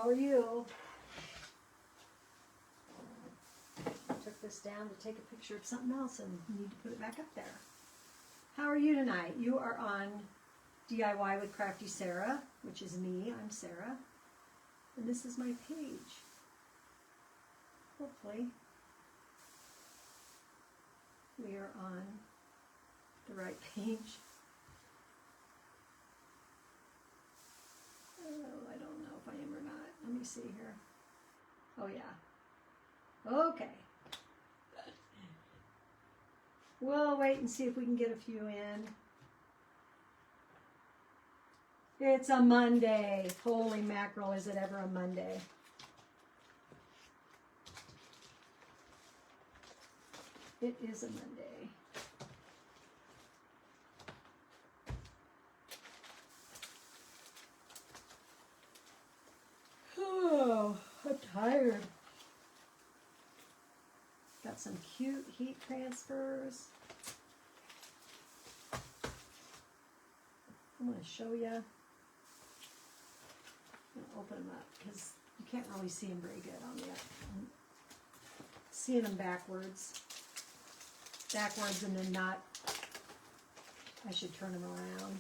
How are you? I took this down to take a picture of something else and need to put it back up there. How are you tonight? You are on DIY with Crafty Sarah, which is me. I'm Sarah. And this is my page. Hopefully we are on the right page. Oh, I don't know if I am or not. Let me see here. Oh, yeah. Okay. We'll wait and see if we can get a few in. It's a Monday. Holy mackerel, is it ever a Monday? It is a Monday. Oh, I'm tired. Got some cute heat transfers. I'm going to show you. I'm going to open them up because you can't really see them very good on the I'm seeing them backwards. And then not. I should turn them around.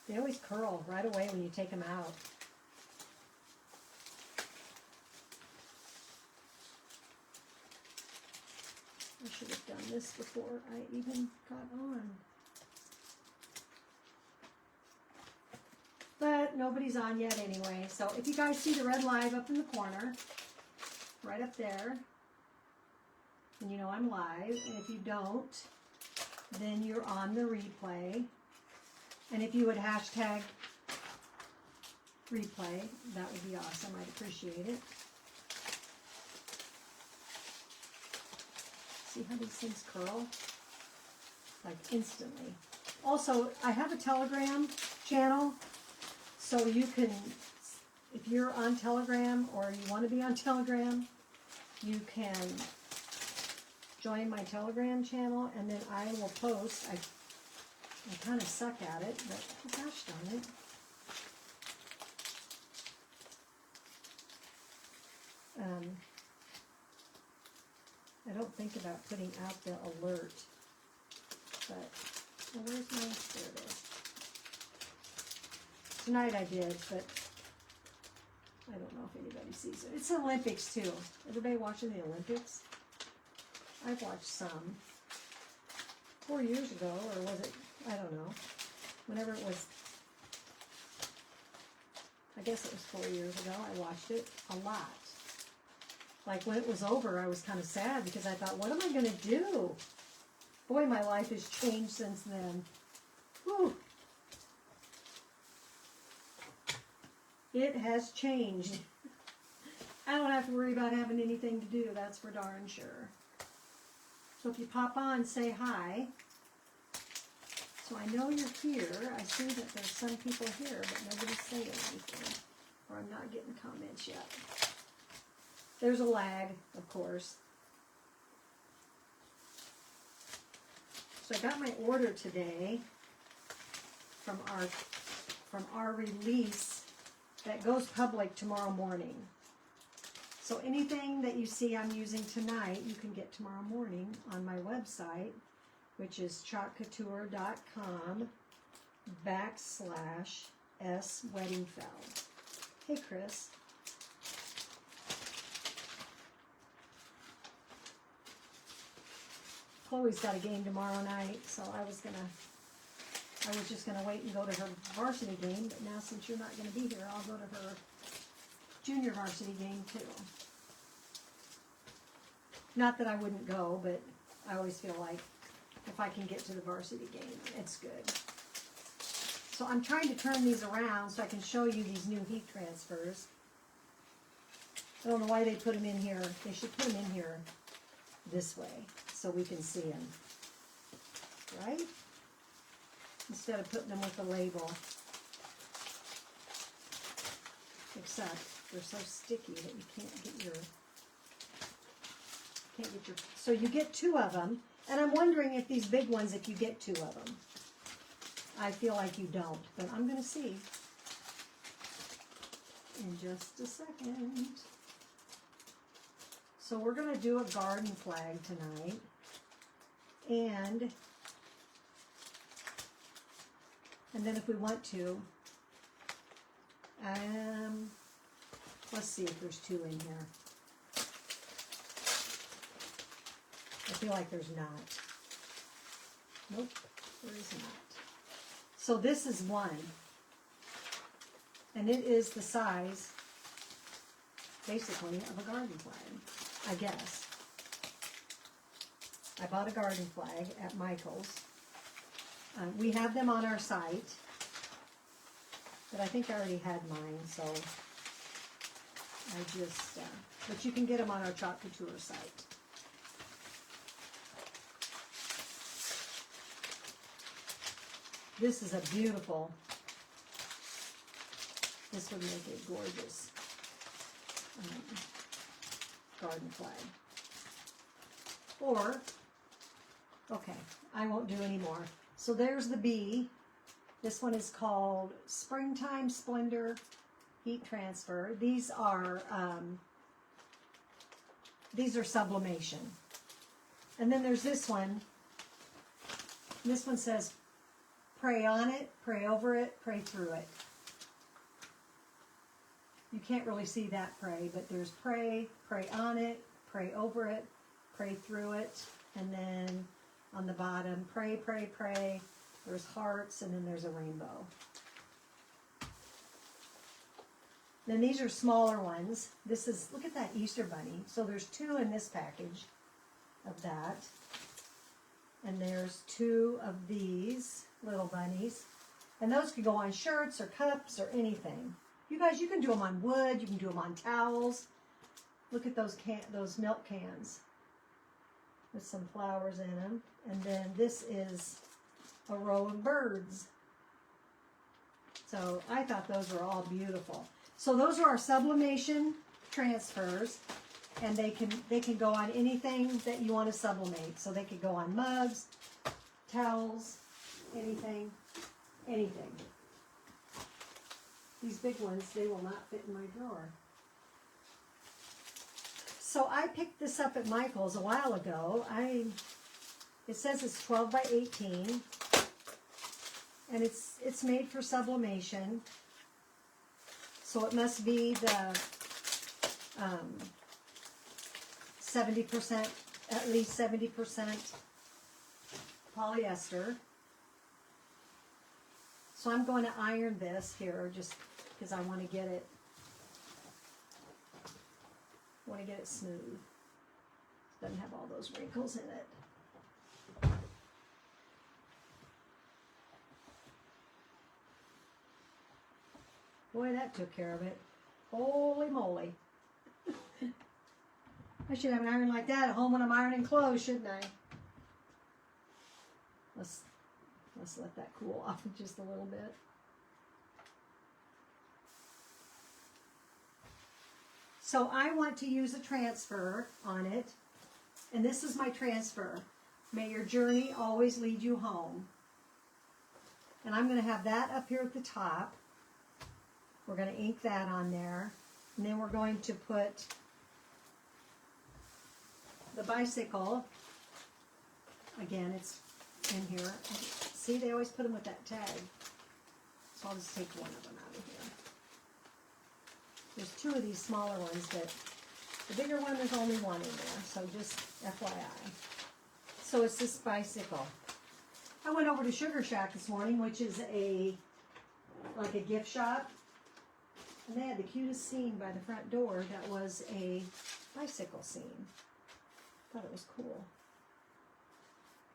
They always curl right away when you take them out. I should have done this before I even got on. But nobody's on yet anyway. So if you guys see the red live up in the corner, right up there, then you know I'm live. And if you don't, then you're on the replay. And if you would hashtag replay, that would be awesome. I'd appreciate it. See how these things curl? Like instantly. Also, I have a Telegram channel, so you can, if you're on Telegram or you want to be on Telegram, you can join my Telegram channel, and then I will post. I kind of suck at it, but gosh darn it. I don't think about putting out the alert, but well, where's my, there it is. Tonight I did, but I don't know if anybody sees it. It's the Olympics too. Everybody watching the Olympics? I've watched some. 4 years ago, or was it, I don't know, whenever it was, I guess it was 4 years ago, I watched it a lot. Like when it was over, I was kind of sad because I thought, what am I going to do? Boy, my life has changed since then. Whew. It has changed. I don't have to worry about having anything to do, that's for darn sure. So if you pop on, say hi. So I know you're here. I see that there's some people here, but nobody's saying anything. Or I'm not getting comments yet. There's a lag, of course. So I got my order today from our release that goes public tomorrow morning. So anything that you see I'm using tonight, you can get tomorrow morning on my website, which is chalkcouture.com/S-Weddingfeld. Hey, Chris. Chloe's got a game tomorrow night, so I was just gonna wait and go to her varsity game, but now since you're not gonna be here, I'll go to her junior varsity game too. Not that I wouldn't go, but I always feel like if I can get to the varsity game, it's good. So I'm trying to turn these around so I can show you these new heat transfers. I don't know why they put them in here. They should put them in here this way so we can see them, right? Instead of putting them with the label. Except they're so sticky that you can't get your, so you get 2 of them, and I'm wondering if these big ones, if you get 2 of them. I feel like you don't, but I'm going to see. in just a second. So we're going to do a garden flag tonight. And then if we want to, let's see if there's two in here. I feel like there's not. Nope, there is not. So this is one. And it is the size, basically, of a garden flag, I guess. I bought a garden flag at Michael's. We have them on our site, but I think I already had mine, so I just, but you can get them on our Chalk Couture site. This is a beautiful, this would make a gorgeous garden flag. Or, okay, I won't do any more. So there's the bee. This one is called Springtime Splendor Heat Transfer. These are sublimation. And then there's this one. This one says, pray on it, pray over it, pray through it. You can't really see that pray, but there's pray, pray on it, pray over it, pray through it, and then on the bottom, pray, pray, pray. There's hearts, and then there's a rainbow. Then these are smaller ones. This is, look at that Easter bunny. So there's two in this package of that. And there's two of these little bunnies. And those could go on shirts or cups or anything. You guys, you can do them on wood. You can do them on towels. Look at those milk cans with some flowers in them. And then this is a row of birds. So I thought those were all beautiful. So those are our sublimation transfers, and they can go on anything that you want to sublimate. So they could go on mugs, towels, anything. These big ones, they will not fit in my drawer. So I picked this up at Michael's a while ago. It says it's 12 by 18, and it's made for sublimation. So it must be the 70%, at least 70% polyester. So I'm going to iron this here just because I want to get it smooth. It doesn't have all those wrinkles in it. Boy, that took care of it. Holy moly. I should have an iron like that at home when I'm ironing clothes, shouldn't I? Let's let that cool off just a little bit. So I want to use a transfer on it. And this is my transfer. May your journey always lead you home. And I'm going to have that up here at the top. We're going to ink that on there. And then we're going to put the bicycle. Again, it's in here. See, they always put them with that tag. So I'll just take one of them out of here. There's two of these smaller ones, but the bigger one, there's only one in there. So just FYI. So it's this bicycle. I went over to Sugar Shack this morning, which is like a gift shop. And they had the cutest scene by the front door that was a bicycle scene. Thought it was cool.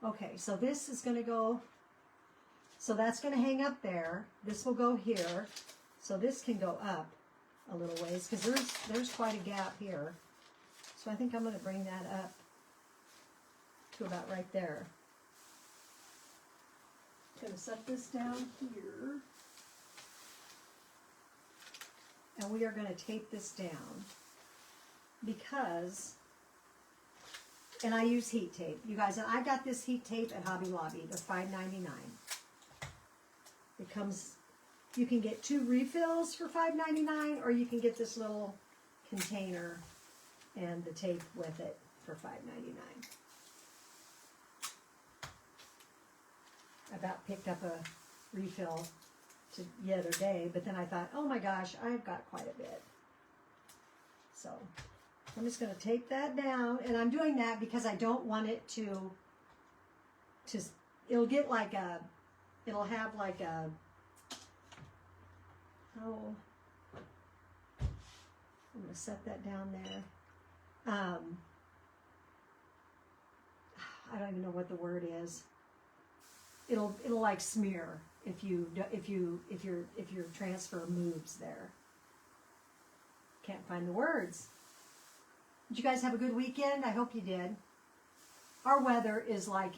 Okay, so this is going to go, so that's going to hang up there. This will go here. So this can go up a little ways because there's quite a gap here. So I think I'm going to bring that up to about right there. Going to set this down here. And we are going to tape this down because, and I use heat tape. You guys, and I got this heat tape at Hobby Lobby. They're $5.99. It comes, You can get 2 refills for $5.99, or you can get this little container and the tape with it for $5.99. I about picked up a refill the other day, but then I thought, oh my gosh, I've got quite a bit. So I'm just going to tape that down, and I'm doing that because I don't want it to it'll get like a, it'll have like a, oh, I'm going to set that down there. I don't even know what the word is. It'll like smear if your transfer moves there. Can't find the words. Did you guys have a good weekend? I hope you did. Our weather is like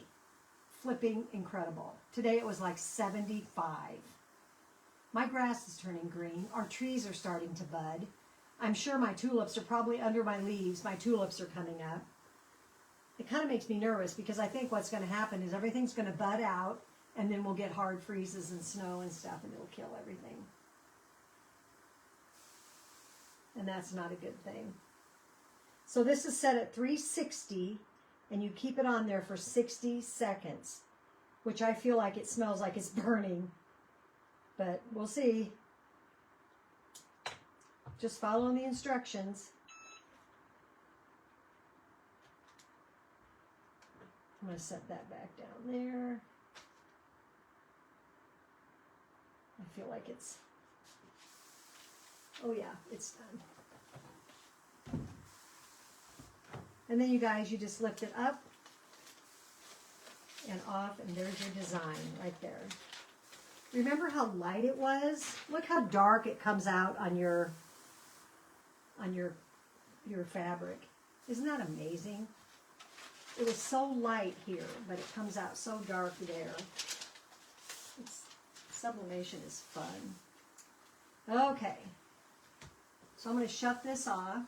flipping incredible. Today it was like 75. My grass is turning green. Our trees are starting to bud. I'm sure my tulips are probably under my leaves. My tulips are coming up. It kind of makes me nervous because I think what's going to happen is everything's going to bud out, and then we'll get hard freezes and snow and stuff, and it'll kill everything. And that's not a good thing. So this is set at 360, and you keep it on there for 60 seconds, which I feel like it smells like it's burning, but we'll see. Just following the instructions. I'm going to set that back down there. I feel like it's, oh yeah, it's done. And then you guys, you just lift it up and off, and there's your design right there. Remember how light it was? Look how dark it comes out on your fabric. Isn't that amazing? It was so light here, but it comes out so dark there. Sublimation is fun. Okay. So I'm going to shut this off.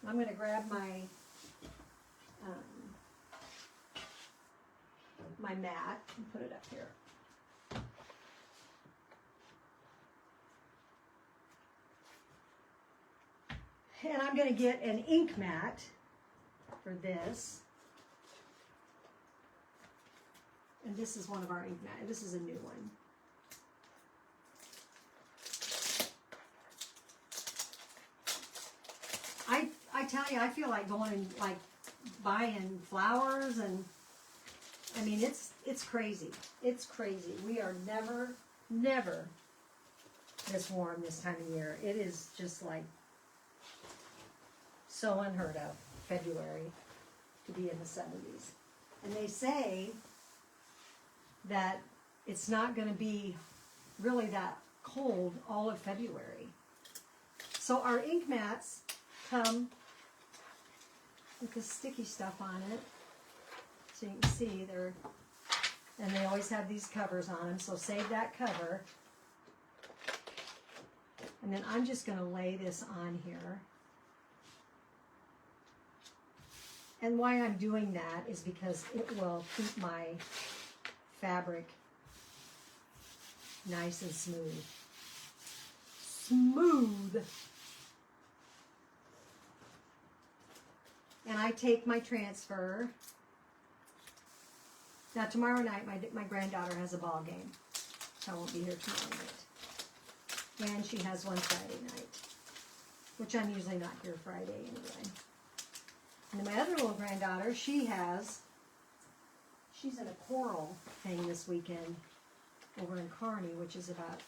I'm going to grab my my mat and put it up here. And I'm going to get an ink mat for this. And this is one of our ink mats. This is a new one. I tell you, I feel like going and like buying flowers, and I mean it's crazy. It's crazy. We are never this warm this time of year. It is just like so unheard of, February, to be in the 70s. And they say that it's not going to be really that cold all of February. So our ink mats come with this sticky stuff on it. So you can see they're, and they always have these covers on them, so save that cover. And then I'm just going to lay this on here. And why I'm doing that is because it will keep my fabric nice and smooth. Smooth. And I take my transfer. Now tomorrow night my granddaughter has a ball game, so I won't be here tomorrow night. And she has one Friday night, which I'm usually not here Friday anyway. And then my other little granddaughter, she's in a choral thing this weekend over in Kearney, which is about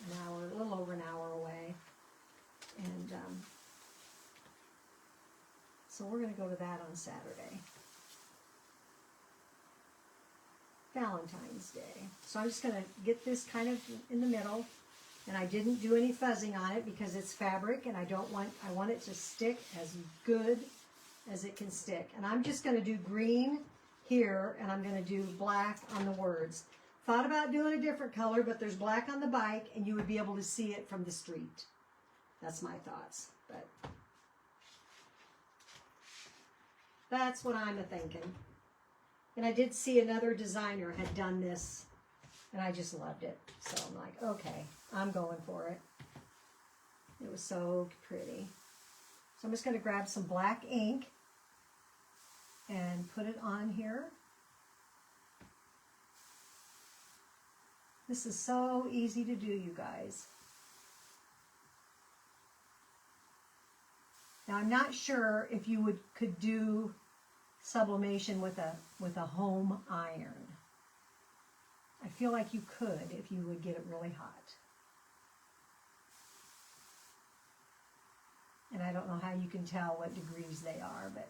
an hour, a little over an hour away. And so we're going to go to that on Saturday. Valentine's Day. So I'm just going to get this kind of in the middle. And I didn't do any fuzzing on it because it's fabric, and I want it to stick as good as it can stick. And I'm just going to do green here, and I'm going to do black on the words. Thought about doing a different color, but there's black on the bike, and you would be able to see it from the street. That's my thoughts, but that's what I'm thinking. And I did see another designer had done this And I just loved it. So I'm like, okay, I'm going for it. It was so pretty. So I'm just going to grab some black ink and put it on here. This is so easy to do, you guys. Now I'm not sure if you could do sublimation with a home iron. I feel like you could if you would get it really hot. And I don't know how you can tell what degrees they are, but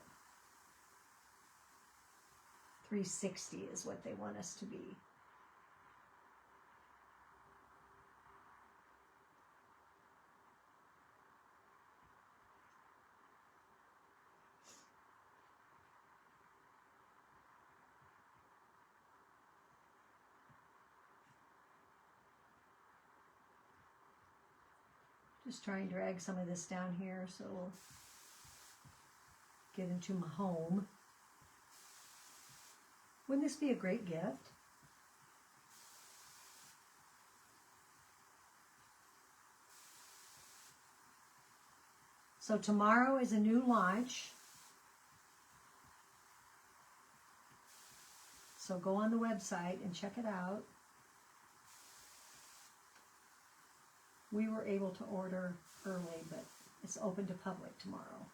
360 is what they want us to be. Just trying to drag some of this down here so we'll get into my home. Wouldn't this be a great gift? So tomorrow is a new launch. So go on the website and check it out. We were able to order early, but it's open to public tomorrow.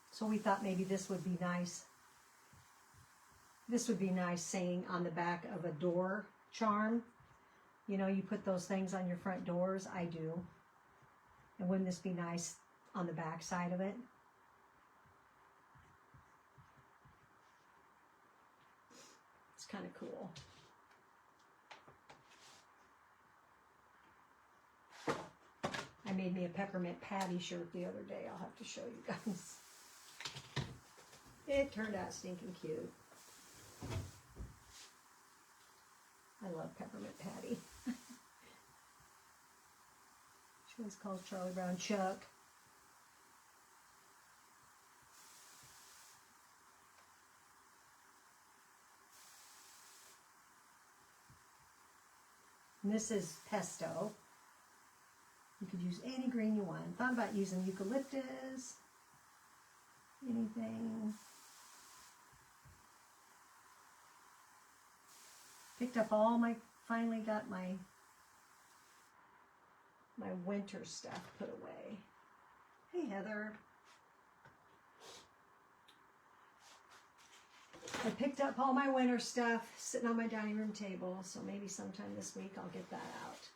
So we thought maybe this would be nice. This would be nice saying on the back of a door charm. You know, you put those things on your front doors. I do. And wouldn't this be nice on the back side of it? It's kind of cool. I made me a peppermint patty shirt the other day. I'll have to show you guys. It turned out stinking cute. I love peppermint patty. She was called Charlie Brown Chuck. And this is pesto. You could use any green you want. Thought about using eucalyptus, anything. Picked up all my, finally got my winter stuff put away. Hey Heather. I picked up all my winter stuff sitting on my dining room table, so maybe sometime this week I'll get that out.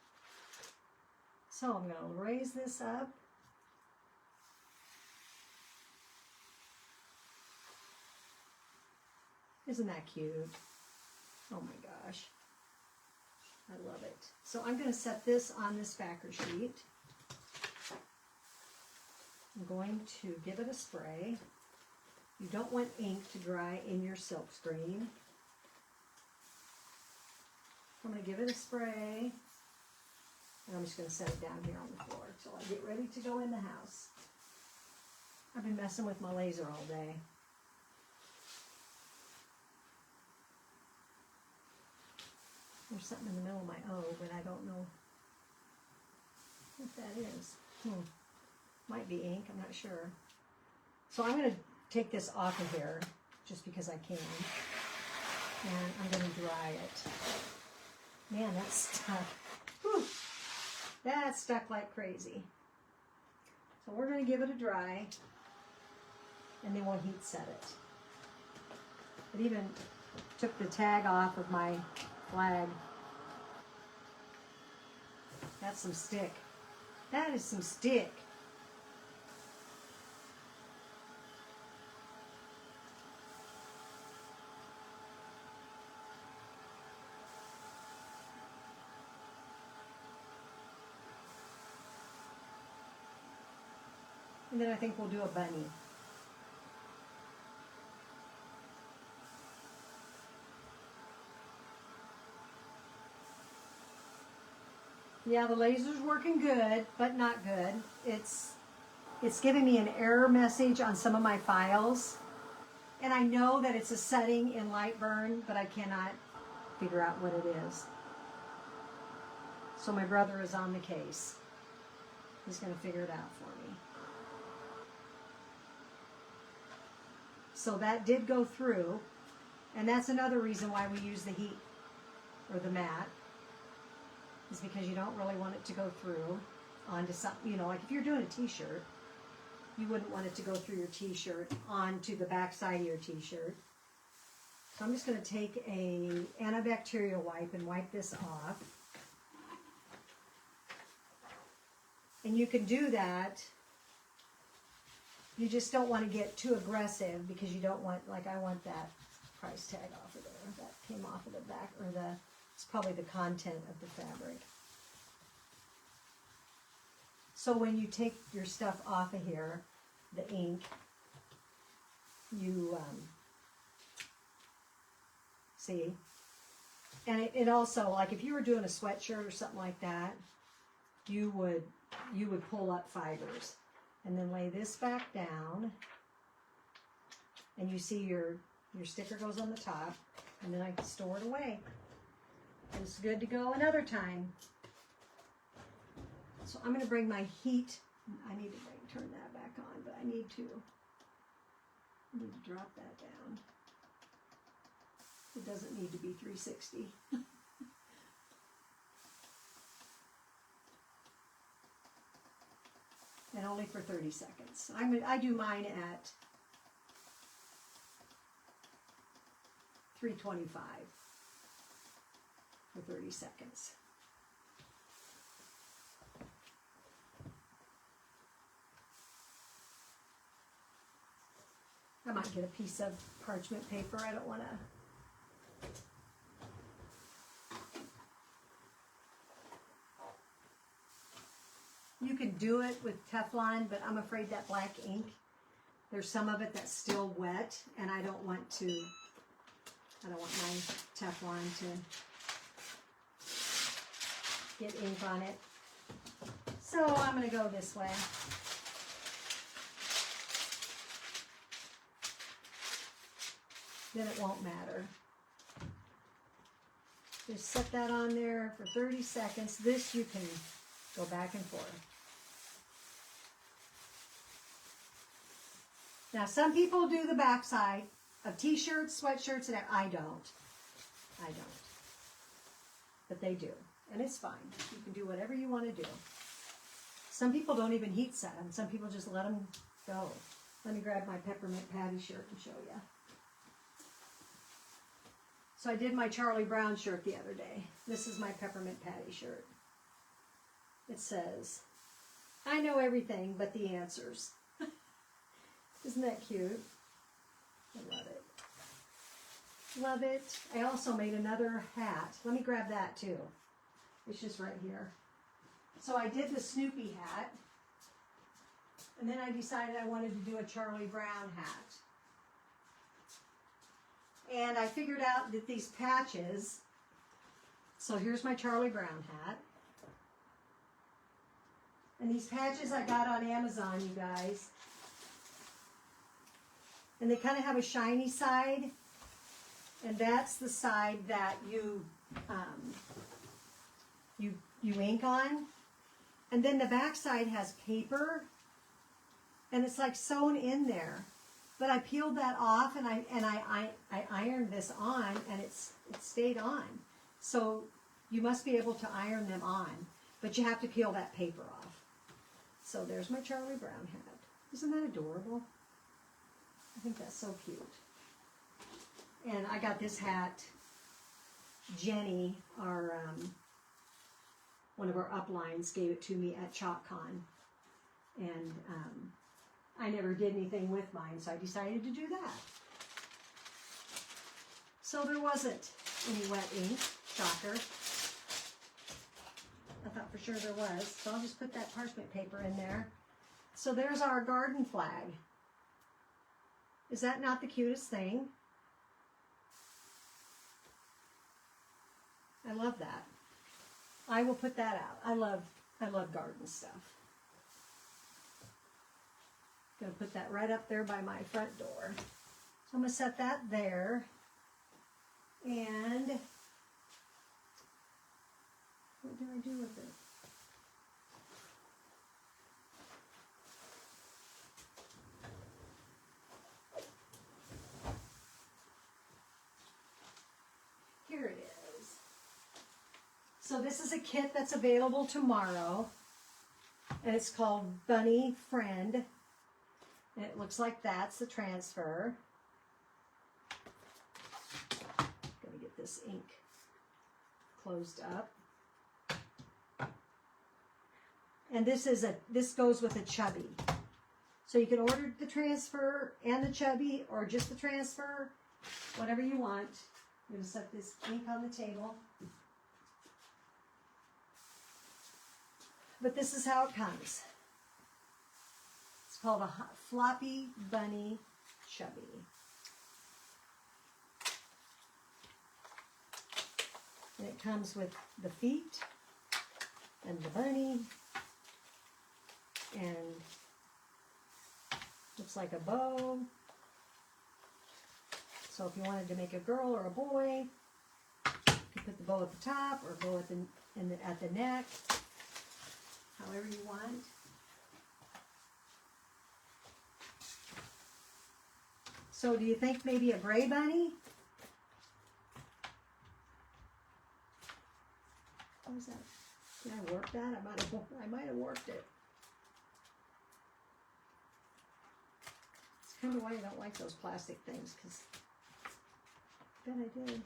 So I'm going to raise this up. Isn't that cute? Oh my gosh. I love it. So I'm going to set this on this backer sheet. I'm going to give it a spray. You don't want ink to dry in your silk screen. I'm going to give it a spray. And I'm just going to set it down here on the floor until I get ready to go in the house. I've been messing with my laser all day. There's something in the middle of my O, but I don't know what that is. Might be ink, I'm not sure. So I'm going to take this off of here just because I can. And I'm going to dry it. Man, that's stuck. Whew. That's stuck like crazy. So we're going to give it a dry, and then we'll heat set it. It even took the tag off of my flag. That's some stick. That is some stick. And then I think we'll do a bunny. Yeah, the laser's working good, but not good. It's giving me an error message on some of my files. And I know that it's a setting in light burn, but I cannot figure out what it is. So my brother is on the case. He's going to figure it out for me. So that did go through, and that's another reason why we use the heat or the mat, is because you don't really want it to go through onto something, you know, like if you're doing a t-shirt, you wouldn't want it to go through your t-shirt onto the back side of your t-shirt. So I'm just going to take a antibacterial wipe and wipe this off. And you can do that. You just don't want to get too aggressive because you don't want, like I want that price tag off of there. That came off of the back, or it's probably the content of the fabric. So when you take your stuff off of here, the ink, you see, and it also, like if you were doing a sweatshirt or something like that, you would pull up fibers and then lay this back down, and you see your sticker goes on the top, and then I can store it away. And it's good to go another time. So I'm going to bring my heat. I need to turn that back on, but I need to drop that down. It doesn't need to be 360. And only for 30 seconds. I do mine at 325 for 30 seconds. I might get a piece of parchment paper. I don't want to. You can do it with Teflon, but I'm afraid that black ink, there's some of it that's still wet, and I don't want my Teflon to get ink on it. So I'm going to go this way. Then it won't matter. Just set that on there for 30 seconds. This you can go back and forth. Now some people do the backside of t-shirts, sweatshirts, and I don't. But they do. And it's fine. You can do whatever you want to do. Some people don't even heat set them. Some people just let them go. Let me grab my peppermint patty shirt and show you. So I did my Charlie Brown shirt the other day. This is my peppermint patty shirt. It says, I know everything but the answers. Isn't that cute? I love it. Love it. I also made another hat. Let me grab that too. It's just right here. So I did the Snoopy hat. And then I decided I wanted to do a Charlie Brown hat. And I figured out that these patches, so here's my Charlie Brown hat. And these patches I got on Amazon, you guys. And they kind of have a shiny side. And that's the side that you ink on. And then the back side has paper. And it's like sewn in there. But I peeled that off and I ironed this on, and it stayed on. So you must be able to iron them on, but you have to peel that paper off. So there's my Charlie Brown hat. Isn't that adorable? I think that's so cute. And I got this hat. Jenny, one of our uplines, gave it to me at ChalkCon, and I never did anything with mine, so I decided to do that. So there wasn't any wet ink, shocker. I thought for sure there was, so I'll just put that parchment paper in there. So there's our garden flag. Is that not the cutest thing? I love that. I will put that out. I love garden stuff. Gonna put that right up there by my front door. I'm going to set that there. And what do I do with it? Here it is. So this is a kit that's available tomorrow. And it's called Bunny Friend. And it looks like that's the transfer. Gonna get this ink closed up. And this goes with a chubby. So you can order the transfer and the chubby, or just the transfer, whatever you want. I'm gonna set this ink on the table. But this is how it comes. It's called a floppy bunny chubby. And it comes with the feet and the bunny and looks like a bow. So if you wanted to make a girl or a boy, you could put the bow at the top or bow at the neck, however you want. So do you think maybe a gray bunny? What was that? Did I work that? I might have worked it. It's kind of why I don't like those plastic things, because I bet I did.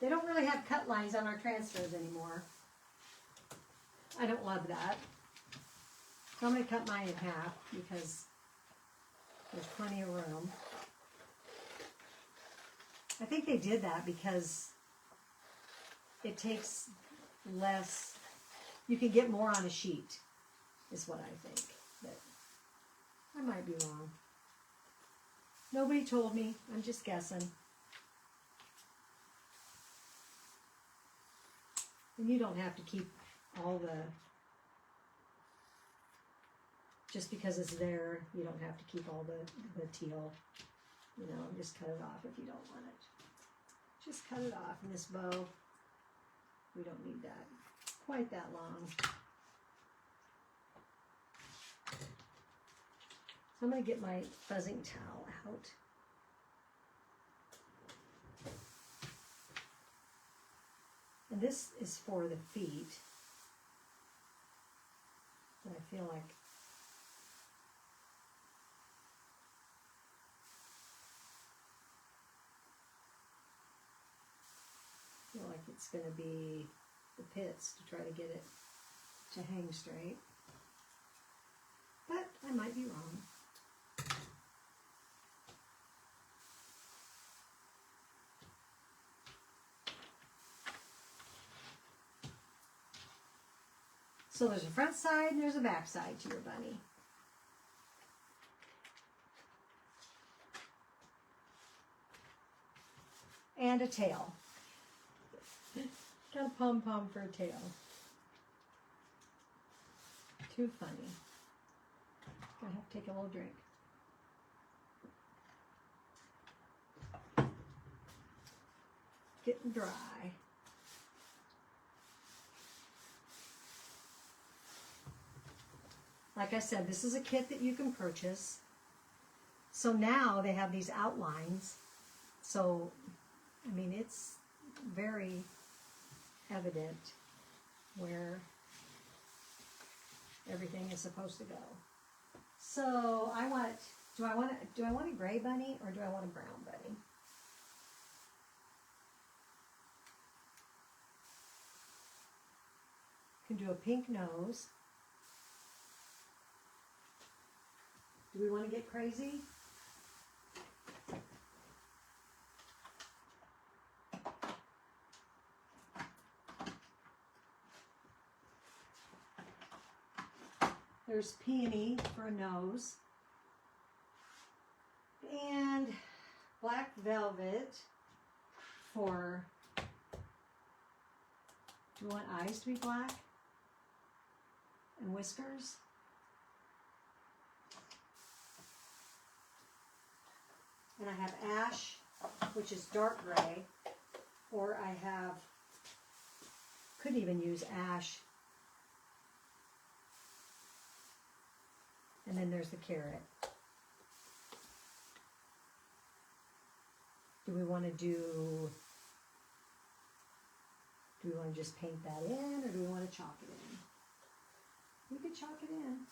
They don't really have cut lines on our transfers anymore. I don't love that. So I'm going to cut mine in half because there's plenty of room. I think they did that because it takes less, you can get more on a sheet, is what I think. But I might be wrong. Nobody told me. I'm just guessing. And you don't have to keep all the, just because it's there, you don't have to keep all the teal, you know, just cut it off if you don't want it. Just cut it off. And this bow, we don't need that quite that long. So I'm going to get my fuzzing towel out. And this is for the feet. But I feel like it's going to be the pits to try to get it to hang straight. But I might be wrong. So there's a front side and there's a back side to your bunny. And a tail. Got a pom-pom for a tail. Too funny. Gonna have to take a little drink. Getting dry. Like I said, this is a kit that you can purchase. So now they have these outlines. So, I mean, it's very evident where everything is supposed to go. So do I want a gray bunny or do I want a brown bunny? Can do a pink nose. Do we want to get crazy? There's peony for a nose. And black velvet for, do you want eyes to be black? And whiskers? And I have ash, which is dark gray, or I have, could even use ash. And then there's the carrot. Do we want to do we want to just paint that in, or do we want to chalk it in? We could chalk it in.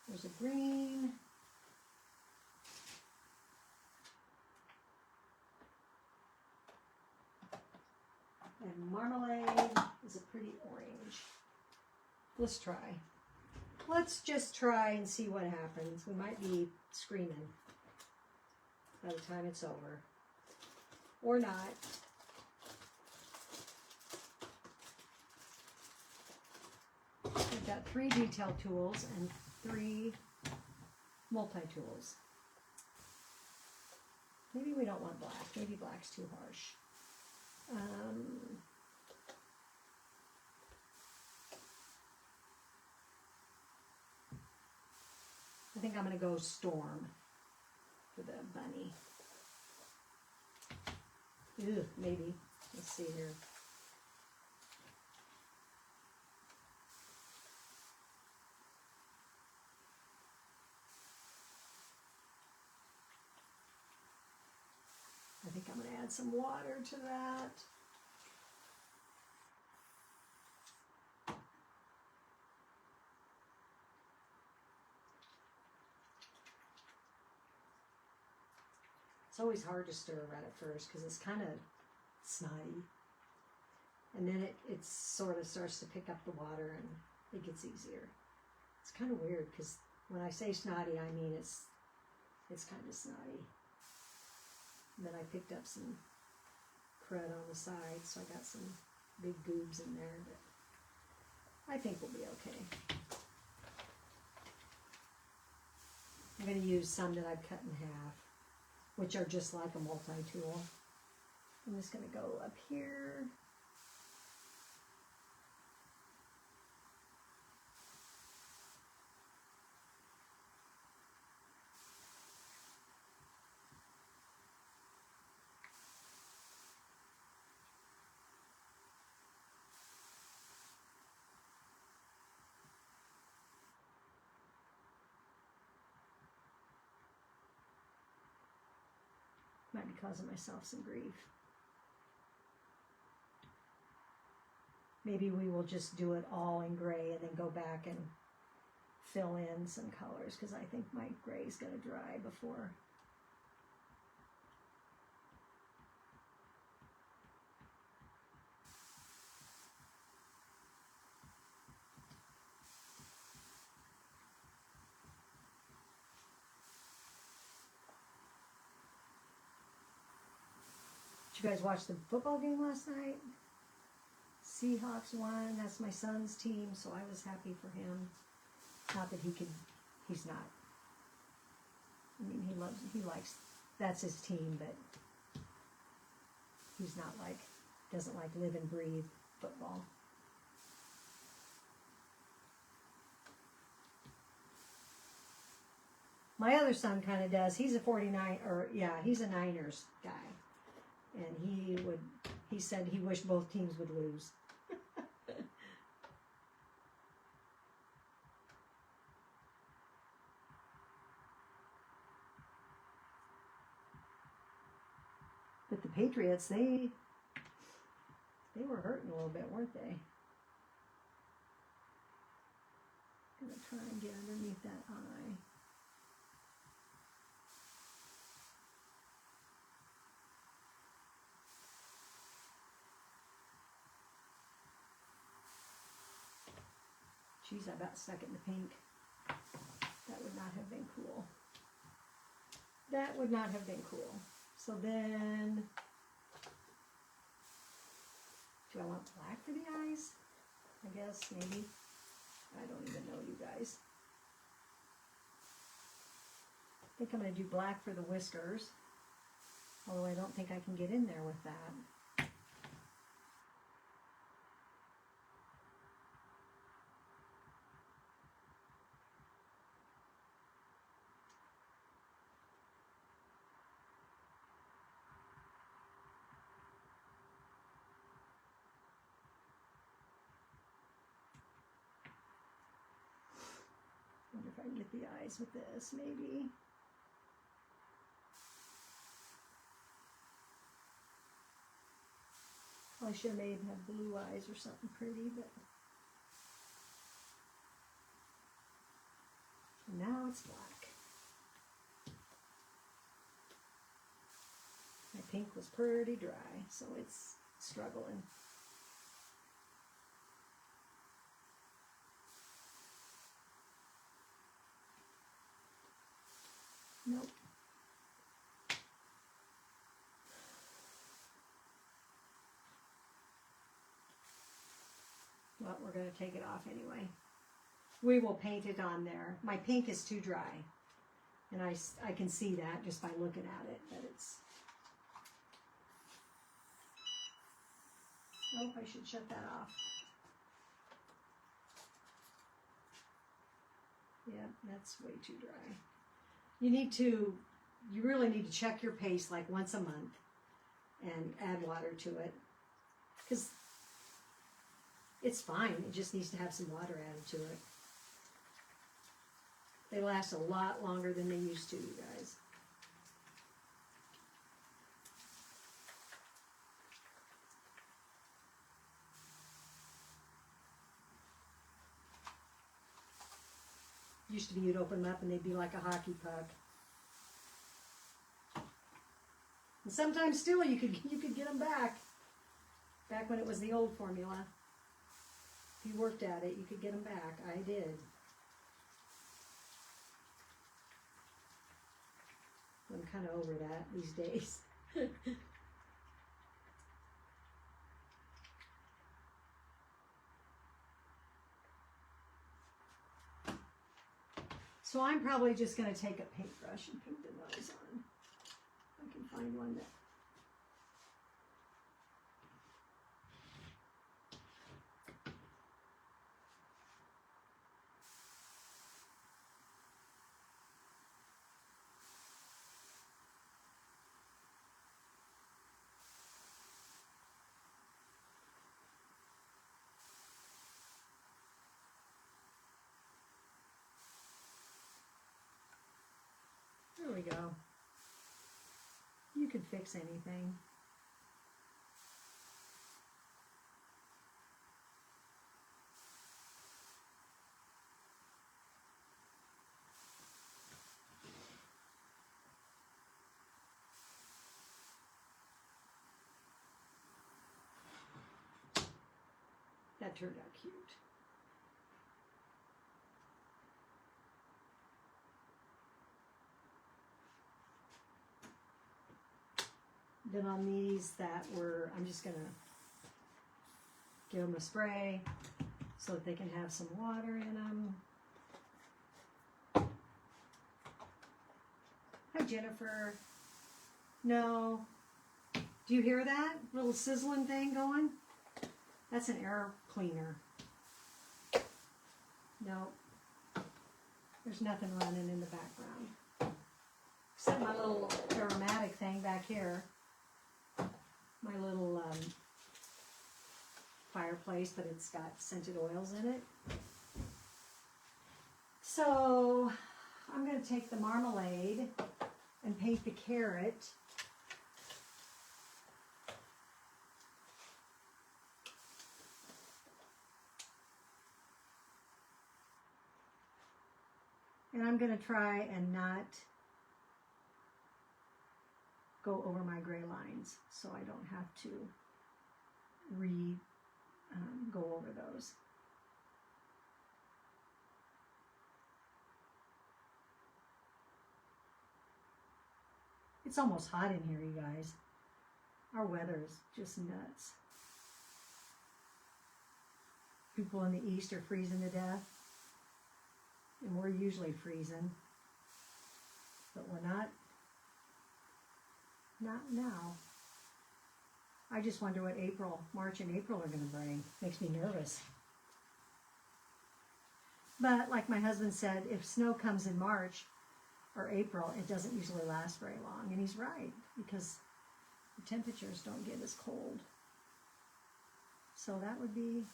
There's a green. And marmalade is a pretty orange. Let's try. Let's just try and see what happens. We might be screaming by the time it's over. Or not. We've got 3 detail tools and 3 multi-tools. Maybe we don't want black. Maybe black's too harsh. I think I'm going to go storm for the bunny. Ew, maybe. Let's see here. I think I'm going to add some water to that. It's always hard to stir right at first because it's kind of snotty. And then it sort of starts to pick up the water and it gets easier. It's kind of weird because when I say snotty, I mean it's kind of snotty. And then I picked up some crud on the side, so I got some big goobs in there, but I think we'll be okay. I'm going to use some that I've cut in half, which are just like a multi-tool. I'm just going to go up here. Might be causing myself some grief. Maybe we will just do it all in gray and then go back and fill in some colors because I think my gray is going to dry before. Did you guys watch the football game last night? Seahawks won. That's my son's team, so I was happy for him. Not that he's not. I mean, he likes, that's his team, but he's not like, doesn't like live and breathe football. My other son kind of does. He's a he's a Niners guy. And he said he wished both teams would lose. But the Patriots, they were hurting a little bit, weren't they? Gonna try and get underneath that eye. Geez, I about stuck it in the pink. That would not have been cool. That would not have been cool. So then, do I want black for the eyes? I guess, maybe. I don't even know, you guys. I think I'm going to do black for the whiskers. Although I don't think I can get in there with that. Wonder if I can get the eyes with this, maybe. I should have made him have blue eyes or something pretty, but now it's black. My pink was pretty dry, so it's struggling. Nope. Well, we're going to take it off anyway. We will paint it on there. My pink is too dry. And I can see that just by looking at it, that it's... Oh, I should shut that off. Yeah, that's way too dry. You really need to check your paste like once a month and add water to it. Because it's fine, it just needs to have some water added to it. They last a lot longer than they used to, you guys. Used to be you'd open them up and they'd be like a hockey puck. And sometimes still you could get them back. Back when it was the old formula. If you worked at it, you could get them back. I did. I'm kind of over that these days. So I'm probably just going to take a paintbrush and paint the nose on. I can find one that... There we go. You could fix anything. That turned out cute. Then on these that were, I'm just going to give them a spray so that they can have some water in them. Hi, Jennifer. No. Do you hear that little sizzling thing going? That's an air cleaner. No. There's nothing running in the background. Except my little aromatic thing back here. My little fireplace, but it's got scented oils in it. So I'm going to take the marmalade and paint the carrot. And I'm going to try and not go over my gray lines, so I don't have to go over those. It's almost hot in here, you guys. Our weather is just nuts. People in the east are freezing to death. usually freezing. But we're not now. I just wonder what March and April are going to bring. Makes me nervous. But like my husband said, if snow comes in March or April, it doesn't usually last very long. And he's right, because the temperatures don't get as cold. So that would be,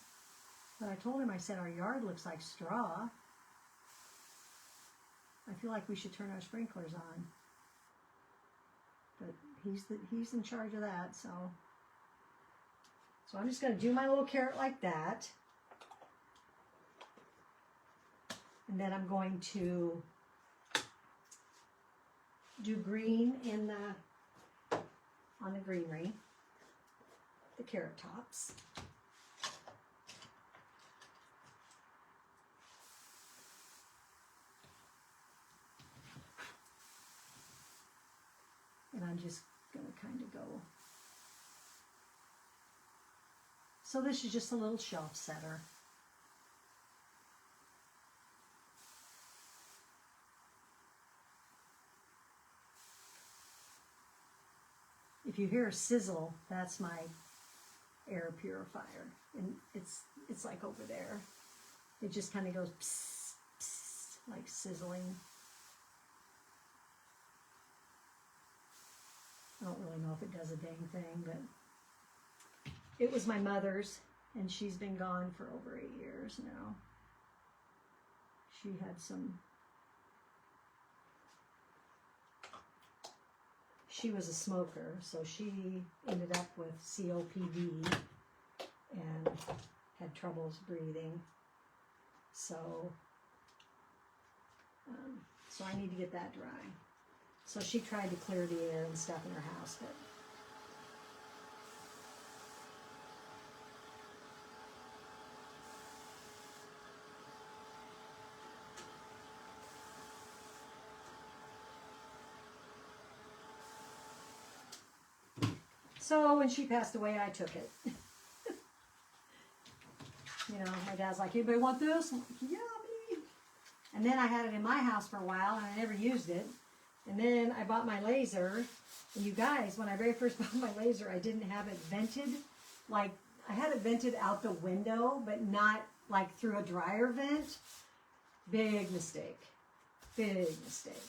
but I told him, I said, our yard looks like straw. I feel like we should turn our sprinklers on. But he's in charge of that, so I'm just going to do my little carrot like that. And then I'm going to do green on the greenery, the carrot tops. And I'm just going to kind of go. So this is just a little shelf setter. If you hear a sizzle, that's my air purifier. And it's like over there. It just kind of goes psst, psst, like sizzling. I don't really know if it does a dang thing, but it was my mother's, and she's been gone for over 8 years now. She had she was a smoker, so she ended up with COPD and had troubles breathing. So I need to get that dry. So she tried to clear the air and stuff in her house, but so when she passed away, I took it. You know, my dad's like, anybody want this? I'm like, yeah, me. And then I had it in my house for a while, and I never used it. And then I bought my laser. And you guys, when I very first bought my laser, I didn't have it vented. Like, I had it vented out the window, but not like through a dryer vent. Big mistake. Big mistake.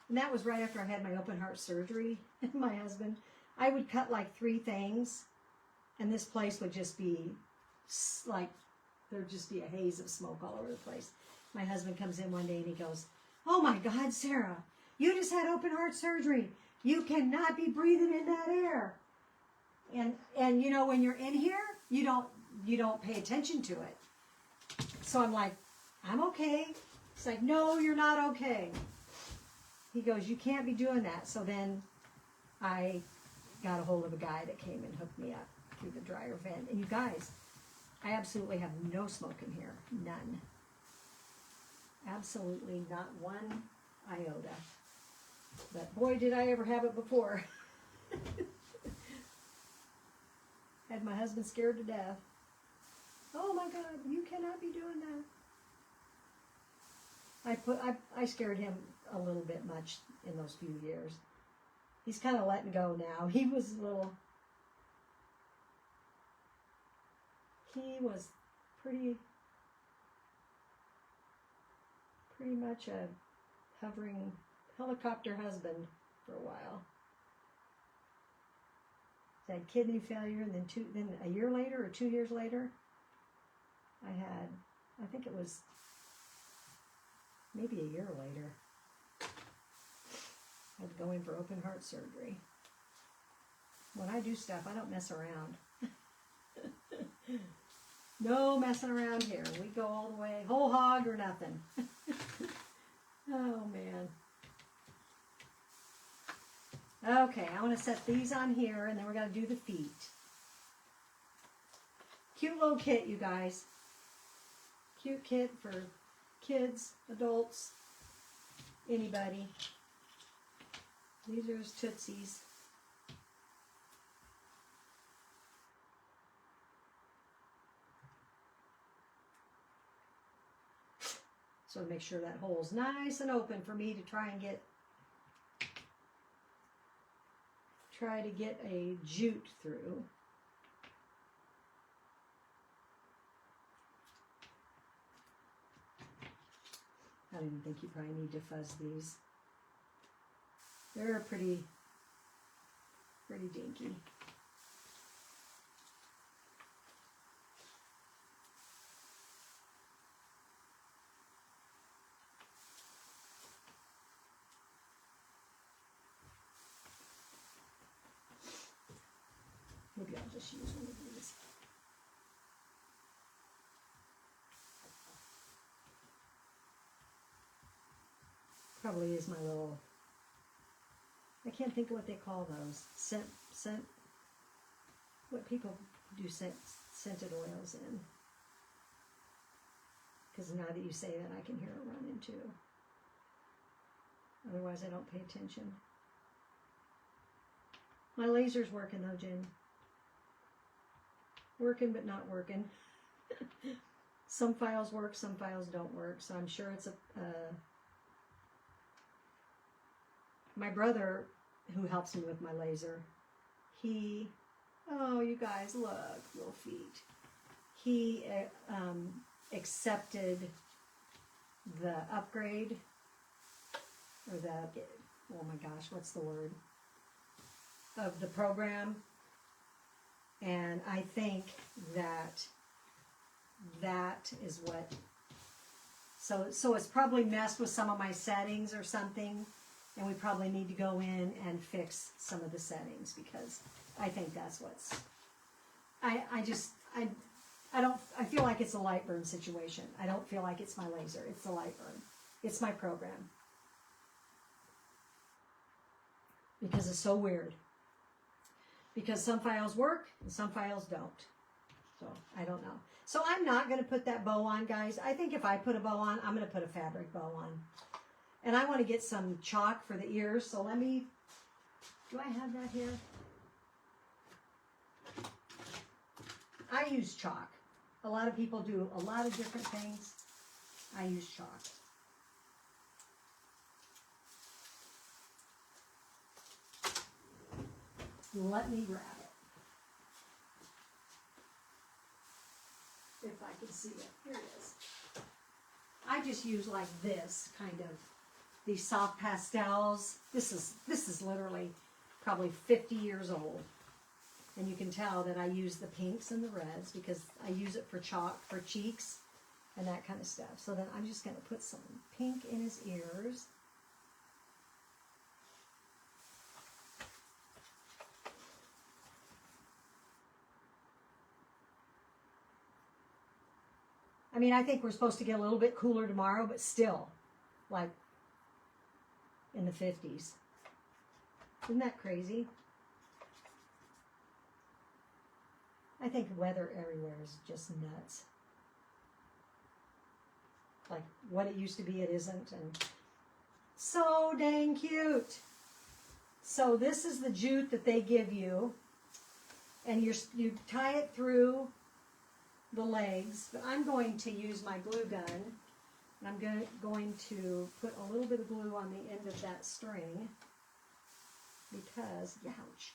And that was right after I had my open heart surgery. My husband, I would cut like 3 things, and this place would just be like, there'd just be a haze of smoke all over the place. My husband comes in one day and he goes, oh my God, Sarah, you just had open heart surgery. You cannot be breathing in that air. And you know, when you're in here, you don't pay attention to it. So I'm like, I'm okay. He's like, no, you're not okay. He goes, you can't be doing that. So then I got a hold of a guy that came and hooked me up through the dryer vent. And you guys, I absolutely have no smoke in here. None. Absolutely not one iota. But boy, did I ever have it before. Had my husband scared to death. Oh my God, you cannot be doing that. I scared him a little bit much in those few years. He's kind of letting go now. He was pretty much a hovering helicopter husband for a while. I had kidney failure, and then a year later or 2 years later, I think it was maybe a year later, I had to go in for open heart surgery. When I do stuff, I don't mess around. No messing around here. We go all the way, whole hog or nothing. Oh, man. Okay, I want to set these on here, and then we're going to do the feet. Cute little kit, you guys. Cute kit for kids, adults, anybody. These are his Tootsies. So make sure that hole's nice and open for me to try to get a jute through. I don't even think you probably need to fuzz these. They're pretty dinky. Maybe I'll just use one of these. Probably is my little, I can't think of what they call those. Scent, what people do scented oils in. Because now that you say that, I can hear it running too. Otherwise, I don't pay attention. My laser's working though, Jen. Working, but not working. Some files work, some files don't work. So I'm sure it's my brother, who helps me with my laser, oh, you guys, look, little feet. He accepted the upgrade, or oh my gosh, what's the word, of the program. And I think that is what, so it's probably messed with some of my settings or something. And we probably need to go in and fix some of the settings, because I think that's what's, I feel like it's a light burn situation. I don't feel like it's my laser. It's the light burn. It's my program. Because it's so weird. Because some files work and some files don't. So I don't know. So I'm not going to put that bow on, guys. I think if I put a bow on, I'm going to put a fabric bow on. And I want to get some chalk for the ears, so let me, do I have that here? I use chalk. A lot of people do a lot of different things. I use chalk. Let me grab it. If I can see it. Here it is. I just use like this kind of, these soft pastels. This is literally probably 50 years old. And you can tell that I use the pinks and the reds because I use it for chalk, for cheeks, and that kind of stuff. So then I'm just going to put some pink in his ears. I mean, I think we're supposed to get a little bit cooler tomorrow, but still, like, in the 50s. Isn't that crazy? I think weather everywhere is just nuts. Like, what it used to be, it isn't. And so dang cute. So this is the jute that they give you. And you tie it through the legs. But I'm going to use my glue gun. And I'm going to put a little bit of glue on the end of that string because, ouch.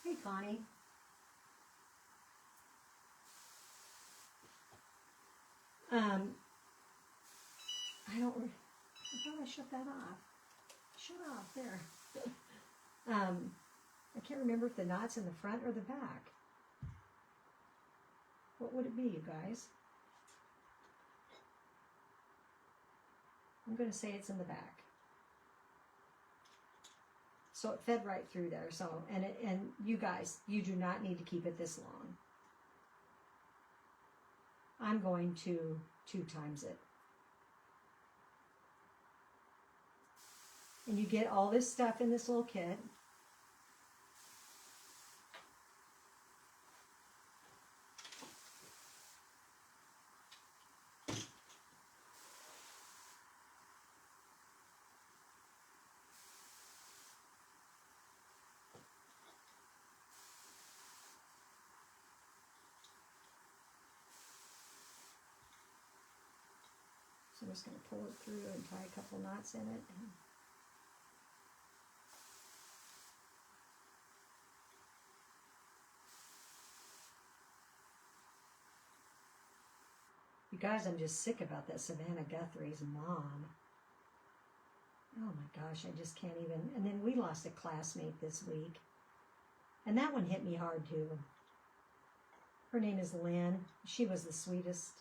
Hey, Connie. I thought I shut that off. Shut off, there. I can't remember if the knot's in the front or the back. What would it be, you guys? I'm going to say it's in the back. So it fed right through there. So, and you guys, you do not need to keep it this long. I'm going to 2 times it. And you get all this stuff in this little kit. So I'm just going to pull it through and tie a couple knots in it. You guys, I'm just sick about that Savannah Guthrie's mom. Oh my gosh, I just can't even. And then we lost a classmate this week. And that one hit me hard too. Her name is Lynn. She was the sweetest,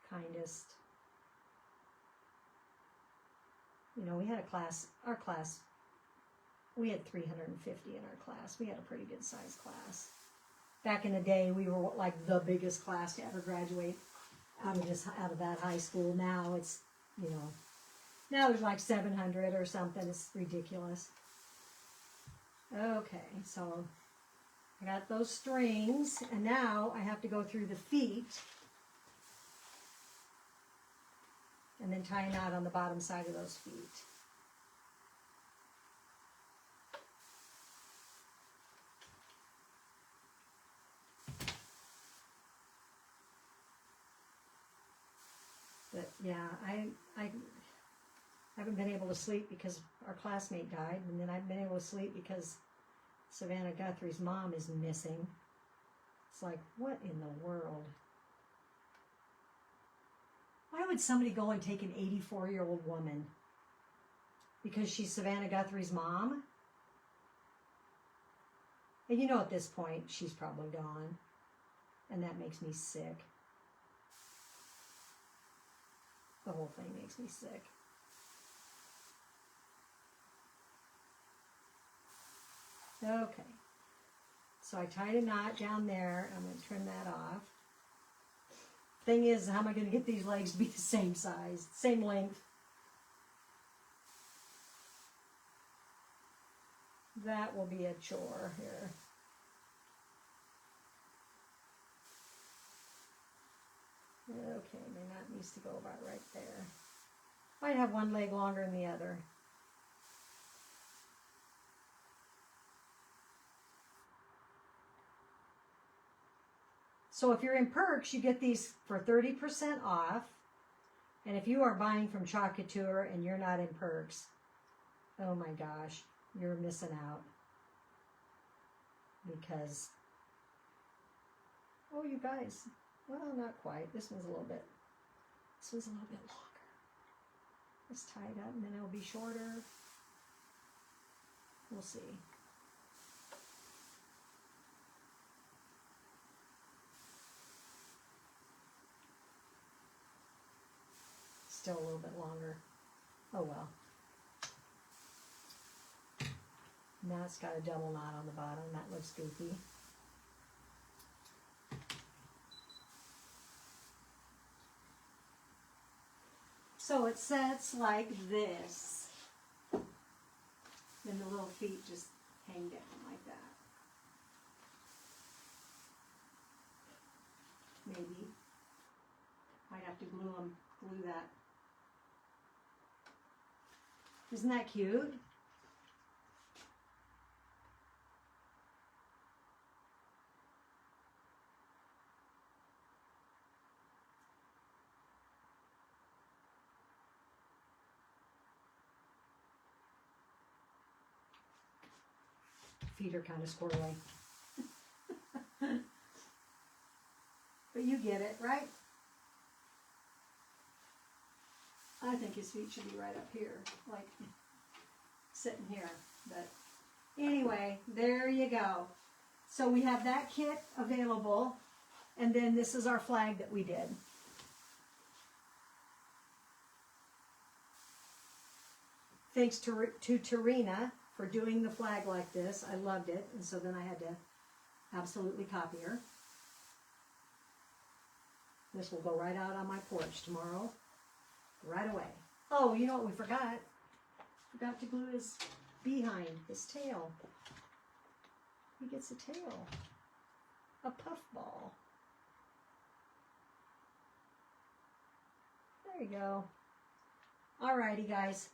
kindest. You know, we had a class, our class, we had 350 in our class. We had a pretty good sized class. Back in the day, we were like the biggest class to ever graduate out of that high school. Now it's, you know, now there's like 700 or something. It's ridiculous. Okay, so I got those strings, and now I have to go through the feet and then tie a knot on the bottom side of those feet. But yeah, I haven't been able to sleep because our classmate died, and then I've been able to sleep because Savannah Guthrie's mom is missing. It's like, what in the world? Why would somebody go and take an 84-year-old woman because she's Savannah Guthrie's mom? And you know at this point, she's probably gone. And that makes me sick. The whole thing makes me sick. Okay. So I tied a knot down there. I'm going to trim that off. Thing is, how am I going to get these legs to be the same size, same length? That will be a chore here. Okay, my knot needs to go about right there. Might have one leg longer than the other. So if you're in Perks, you get these for 30% off. And if you are buying from Chalk Couture and you're not in Perks, oh my gosh, you're missing out. Because, oh you guys, well not quite. This one's a little bit longer. Let's tie it up and then it'll be shorter. We'll see. Still a little bit longer. Oh well. Now it's got a double knot on the bottom. That looks goofy. So it sets like this. Then the little feet just hang down like that. Maybe. Might have to glue that. Isn't that cute? Feet are kind of squirrely. But you get it, right? I think his feet should be right up here, like sitting here. But anyway, there you go. So we have that kit available, and then this is our flag that we did. Thanks to Tarina for doing the flag like this. I loved it, and so then I had to absolutely copy her. This will go right out on my porch tomorrow, right away. Oh, you know what we forgot? Forgot to glue his behind, his tail. He gets a tail, a puffball. There you go. Alrighty, guys.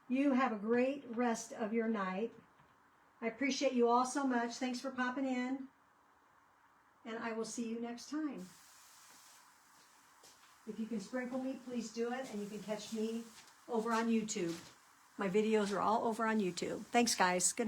You have a great rest of your night. I appreciate you all so much. Thanks for popping in. And I will see you next time. If you can sprinkle me, please do it, and you can catch me over on YouTube. My videos are all over on YouTube. Thanks, guys. Good night.